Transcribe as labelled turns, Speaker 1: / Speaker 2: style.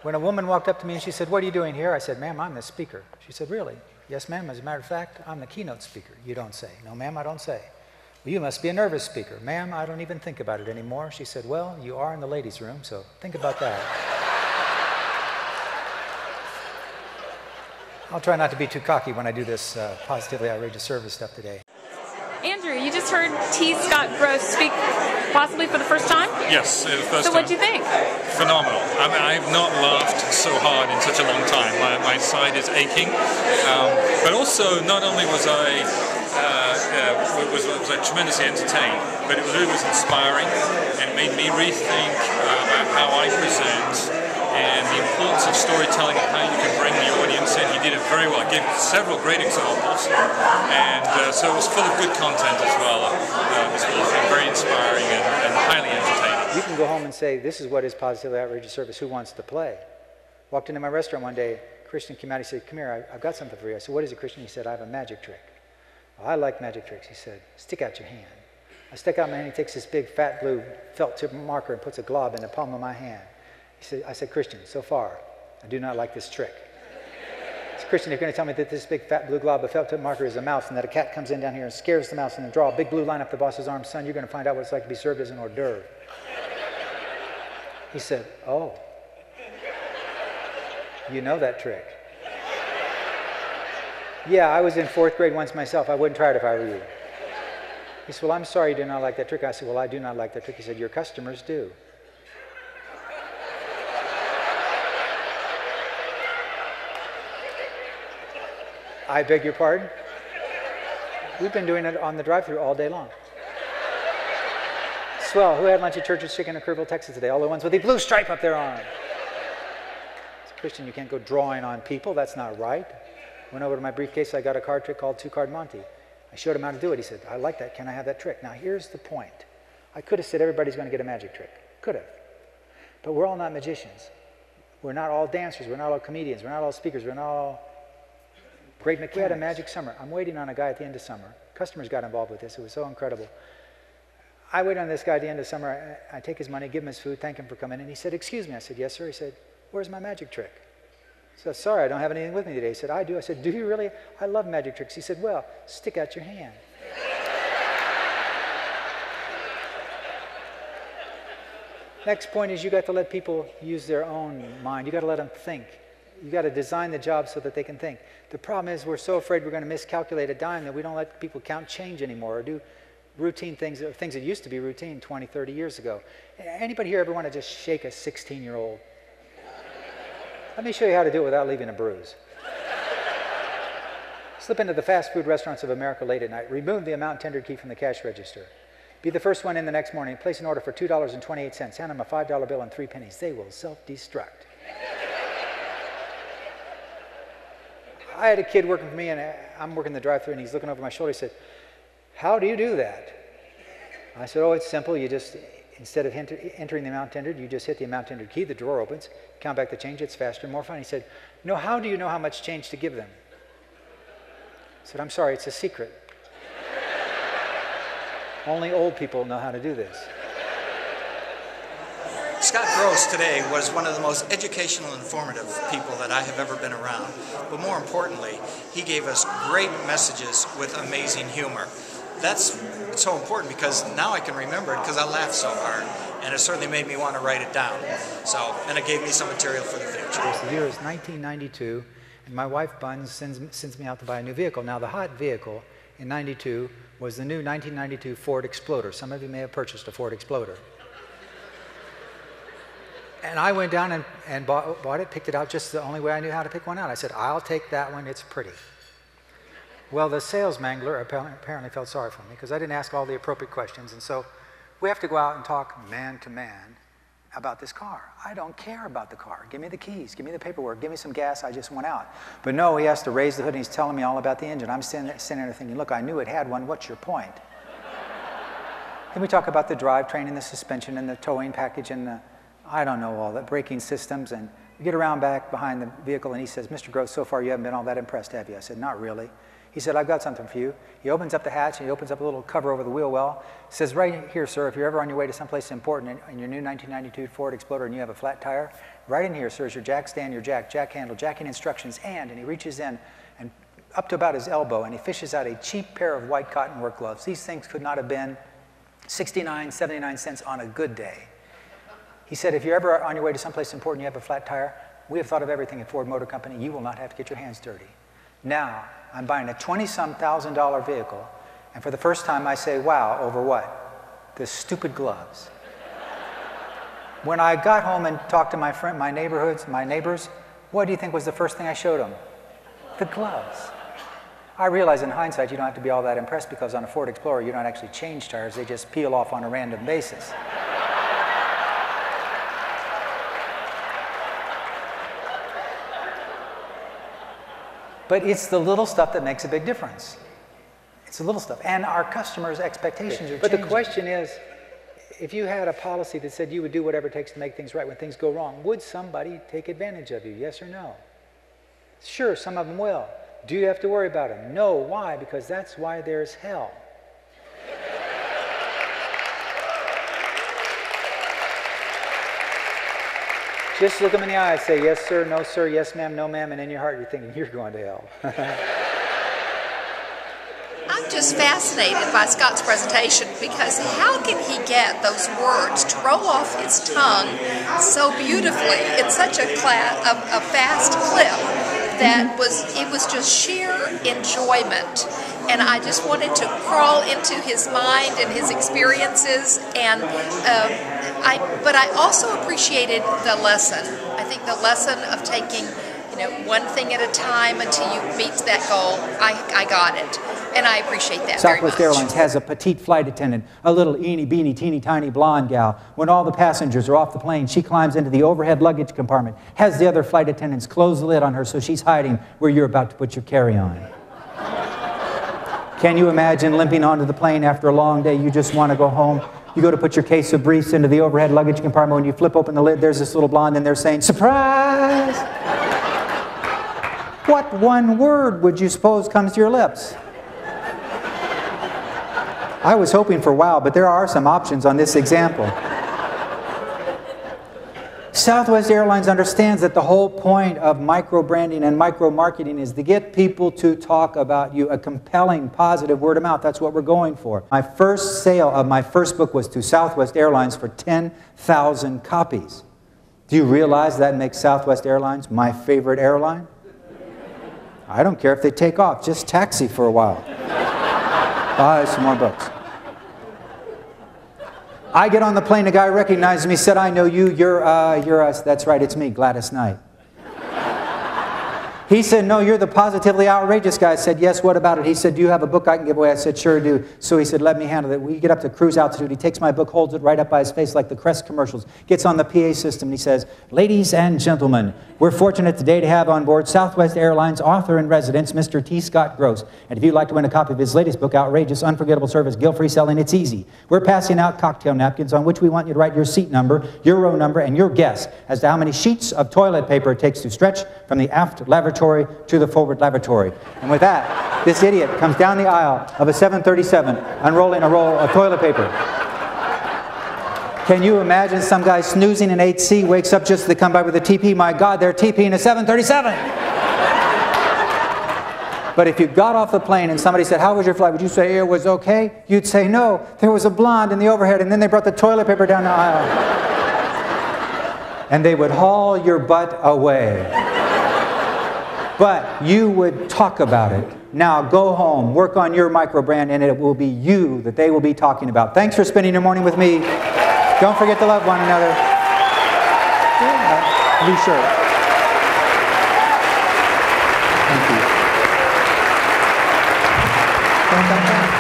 Speaker 1: When a woman walked up to me and she said, "What are you doing here?" I said, "Ma'am, I'm the speaker." She said, "Really?" "Yes, ma'am. As a matter of fact, I'm the keynote speaker." "You don't say." "No, ma'am, I don't say." "Well, you must be a nervous speaker." "Ma'am, I don't even think about it anymore." She said, "Well, you are in the ladies' room, so think about that." I'll try not to be too cocky when I do this positively outrageous service stuff today.
Speaker 2: Andrew, you just heard T. Scott Gross speak possibly for the first time?
Speaker 3: Yes, the first time.
Speaker 2: So what do you think?
Speaker 3: Phenomenal. I mean, I've not laughed so hard in such a long time. My side is aching. But also, not only was I tremendously entertained, but it really was inspiring and made me rethink about how I present and the importance of storytelling and how you can bring the audience in. He did it very well. He gave several great examples, and so it was full of good content as well. This was very inspiring and highly entertaining.
Speaker 1: You can go home and say, "This is what is positively outrageous service. Who wants to play?" Walked into my restaurant one day. Christian came out. He said, "Come here, I've got something for you." I said, "What is it, Christian?" He said, "I have a magic trick." "Well, I like magic tricks." He said, "Stick out your hand." I stuck out my hand. He takes this big fat blue felt tip marker and puts a glob in the palm of my hand. I said, "Christian, so far, I do not like this trick." I said, "Christian, you're going to tell me that this big fat blue glob of felt tip marker is a mouse and that a cat comes in down here and scares the mouse and then draw a big blue line up the boss's arm. Son, you're going to find out what it's like to be served as an hors d'oeuvre." He said, "Oh, you know that trick." "Yeah, I was in 4th grade once myself. I wouldn't try it if I were you." He said, "Well, I'm sorry you do not like that trick." I said, "Well, I do not like that trick." He said, "Your customers do." I beg your pardon? We've been doing it on the drive-thru all day long. Swell. Who had lunch at Church's Chicken in Kerrville, Texas today? All the ones with the blue stripe up their arm. Christian, you can't go drawing on people. That's not right. Went over to my briefcase. I got a card trick called Two-Card Monte. I showed him how to do it. He said, "I like that. Can I have that trick?" Now, here's the point. I could have said everybody's going to get a magic trick. Could have. But we're all not magicians. We're not all dancers. We're not all comedians. We're not all speakers. We're not all great mechanics. We had a magic summer. I'm waiting on a guy at the end of summer. Customers got involved with this. It was so incredible. I wait on this guy at the end of summer. I take his money, give him his food, thank him for coming in. He said, "Excuse me." I said, "Yes, sir." He said, "Where's my magic trick?" I said, "Sorry, I don't have anything with me today." He said, "I do." I said, "Do you really?" "I love magic tricks." He said, "Well, stick out your hand." Next point is you got to let people use their own mind. You got to let them think. You got to design the job so that they can think. The problem is we're so afraid we're going to miscalculate a dime that we don't let people count change anymore or do routine things, or things that used to be routine 20, 30 years ago. Anybody here ever want to just shake a 16-year-old? Let me show you how to do it without leaving a bruise. Slip into the fast food restaurants of America late at night. Remove the amount tendered key from the cash register. Be the first one in the next morning. Place an order for $2.28. Hand them a $5 bill and 3 pennies. They will self-destruct. I had a kid working for me, and I'm working the drive-thru, and he's looking over my shoulder. He said, "How do you do that?" I said, "Oh, it's simple. You just, instead of entering the amount tendered, you just hit the amount tendered key. The drawer opens. Count back the change. It's faster and more fun." He said, "No, how do you know how much change to give them?" I said, "I'm sorry, it's a secret. Only old people know how to do this."
Speaker 4: Scott Gross today was one of the most educational and informative people that I have ever been around. But more importantly, he gave us great messages with amazing humor. That's so important because now I can remember it because I laughed so hard. And it certainly made me want to write it down. So, and it gave me some material for the future.
Speaker 1: The year is 1992, and my wife, Bun, sends me out to buy a new vehicle. Now, the hot vehicle in 92 was the new 1992 Ford Exploder. Some of you may have purchased a Ford Exploder. And I went down and bought it, picked it out just the only way I knew how to pick one out. I said, "I'll take that one, it's pretty." Well, the sales mangler apparently felt sorry for me because I didn't ask all the appropriate questions. And so we have to go out and talk man to man about this car. I don't care about the car. Give me the keys, give me the paperwork, give me some gas, I just went out. But no, he has to raise the hood and he's telling me all about the engine. I'm sitting there thinking, look, I knew it had one, what's your point? Then we talk about the drivetrain and the suspension and the towing package and the, I don't know, all the braking systems. And we get around back behind the vehicle and he says, "Mr. Gross, so far you haven't been all that impressed, have you?" I said, "Not really." He said, I've got something for you. He opens up the hatch and he opens up a little cover over the wheel well. He says, right here, sir, if you're ever on your way to someplace important in your new 1992 Ford Explorer and you have a flat tire, right in here, sir, is your jack stand, your jack handle, jacking instructions, and he reaches in and up to about his elbow and he fishes out a cheap pair of white cotton work gloves. These things could not have been 69, 79 cents on a good day. He said, if you're ever on your way to someplace important and you have a flat tire, we have thought of everything at Ford Motor Company. You will not have to get your hands dirty. Now, I'm buying a $20-some thousand vehicle, and for the first time I say, wow, over what? The stupid gloves. When I got home and talked to my neighbors, what do you think was the first thing I showed them? The gloves. I realize in hindsight you don't have to be all that impressed because on a Ford Explorer you don't actually change tires, they just peel off on a random basis. But it's the little stuff that makes a big difference. It's the little stuff. And our customers' expectations are changing. But the question is, if you had a policy that said you would do whatever it takes to make things right when things go wrong, would somebody take advantage of you, yes or no? Sure, some of them will. Do you have to worry about them? No. Why? Because that's why there's hell. Just look them in the eye and say, yes, sir, no, sir, yes, ma'am, no, ma'am, and in your heart you're thinking, you're going to hell.
Speaker 5: I'm just fascinated by Scott's presentation because how can he get those words to roll off his tongue so beautifully in such a fast clip that it was just sheer enjoyment. And I just wanted to crawl into his mind and his experiences, and but I also appreciated the lesson. I think the lesson of taking, one thing at a time until you meet that goal. I got it, and I appreciate that very much.
Speaker 1: Southwest Airlines has a petite flight attendant, a little eeny beeny teeny tiny blonde gal. When all the passengers are off the plane, she climbs into the overhead luggage compartment, has the other flight attendants close the lid on her so she's hiding where you're about to put your carry-on. Can you imagine limping onto the plane after a long day? You just want to go home. You go to put your case of briefs into the overhead luggage compartment. When you flip open the lid, there's this little blonde in there saying, surprise! What one word would you suppose comes to your lips? I was hoping for wow, but there are some options on this example. Southwest Airlines understands that the whole point of micro-branding and micro-marketing is to get people to talk about you, a compelling, positive word of mouth. That's what we're going for. My first sale of my first book was to Southwest Airlines for 10,000 copies. Do you realize that makes Southwest Airlines my favorite airline? I don't care if they take off, just taxi for a while. Buy some more books. I get on the plane, a guy recognizes me, said, I know you, you're us. That's right, it's me, Gladys Knight. He said, no, you're the positively outrageous guy. I said, yes, what about it? He said, do you have a book I can give away? I said, sure do. So he said, let me handle it. We get up to cruise altitude. He takes my book, holds it right up by his face like the Crest commercials, gets on the PA system, and he says, ladies and gentlemen, we're fortunate today to have on board Southwest Airlines author-in-residence, Mr. T. Scott Gross. And if you'd like to win a copy of his latest book, Outrageous, Unforgettable Service, Guilt-Free Selling, it's easy. We're passing out cocktail napkins on which we want you to write your seat number, your row number, and your guess as to how many sheets of toilet paper it takes to stretch from the aft lavatory to the forward lavatory. And with that, this idiot comes down the aisle of a 737 unrolling a roll of toilet paper. Can you imagine some guy snoozing in 8C, wakes up just to come by with a TP? My God, they're TPing a 737. But if you got off the plane and somebody said, how was your flight? Would you say it was okay? You'd say, no, there was a blonde in the overhead, and then they brought the toilet paper down the aisle. And they would haul your butt away. But you would talk about it. Now go home, work on your micro brand, and it will be you that they will be talking about. Thanks for spending your morning with me. Don't forget to love one another. Be sure. Thank you.